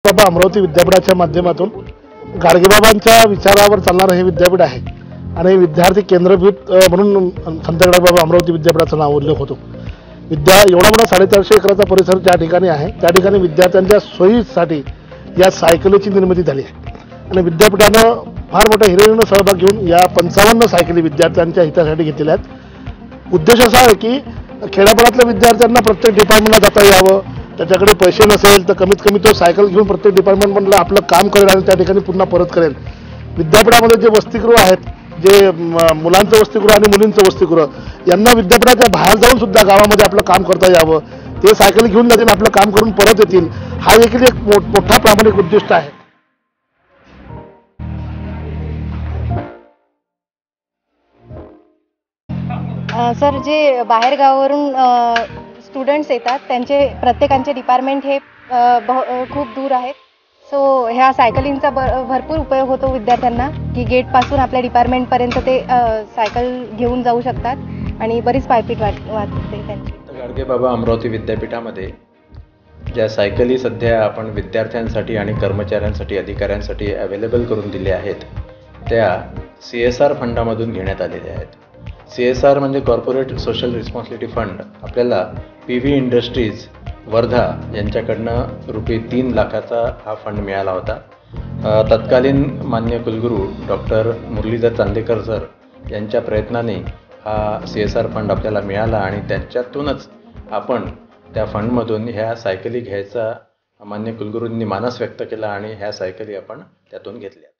बाबा अमरावती विद्यापीठाच्या माध्यमातून गाडगेबाबांच्या विचारावर चालणारं हे विद्यापीठ आहे आणि विद्यार्थी केंद्रभूत म्हणून संत गाडगेबाबा अमरावती विद्यापीठाचं नाव उल्लेख होतो। एवढा मोठा 450 एकराचा परिसर ज्या ठिकाणी आहे त्या ठिकाणी विद्यार्थ्यांच्या सोयीसाठी या सायकलीची निर्मिती झाली आहे आणि विद्यापीठानं फार मोठ्या हिरिरीनं सहभाग घेऊन या 55 सायकली विद्यार्थ्यांच्या हितासाठी घेतलेल्या आहेत। उद्देश असा आहे की खेड्यापाड्यातल्या विद्यार्थ्यांना प्रत्येक डिपार्टमेंटला जाता यावं, त्याच्याकडे पैसे नसेल तर कमीत कमी तो सायकल घेऊन प्रत्येक डिपार्टमेंटमधलं आपलं काम करेल आणि त्या ठिकाणी पुन्हा परत करेल। विद्यापीठामध्ये जे वसतिगृह आहेत, जे मुलांचं वसतिगृह आणि मुलींचं वसतिगृह, यांना विद्यापीठाच्या बाहेर जाऊन सुद्धा गावामध्ये आपलं काम करता यावं, ते सायकल घेऊन जातील, आपलं काम करून परत येतील, हा देखील एक मोठा प्रामाणिक उद्दिष्ट आहे। सर, जे बाहेर गावावरून स्टुडंट्स येतात त्यांचे प्रत्येकांचे डिपार्टमेंट हे खूप दूर आहेत। सो ह्या सायकलिंगचा भरपूर उपयोग होतो विद्यार्थ्यांना की गेटपासून आपल्या डिपार्टमेंटपर्यंत ते सायकल घेऊन जाऊ शकतात आणि बरीच पायपीट वाटते त्यांची। गाडगेबाबा अमरावती विद्यापीठामध्ये ज्या सायकली सध्या आपण विद्यार्थ्यांसाठी आणि कर्मचाऱ्यांसाठी, अधिकाऱ्यांसाठी अवेलेबल करून दिल्या आहेत त्या CSR फंडामधून घेण्यात आलेल्या आहेत। CSR म्हणजे कॉर्पोरेट सोशल रिस्पॉन्सिबिलिटी फंड। आपल्याला PV इंडस्ट्रीज वर्धा यांच्याकडनं ₹3 लाखाचा हा फंड मिळाला होता। तत्कालीन मान्य कुलगुरू डॉक्टर मुरलीधर चांदेकर सर यांच्या प्रयत्नाने हा CSR फंड आपल्याला मिळाला आणि त्याच्यातूनच आपण त्या फंडमधून ह्या सायकली घ्यायचा मान्य कुलगुरूंनी मानस व्यक्त केला आणि ह्या सायकली आपण त्यातून घेतल्या।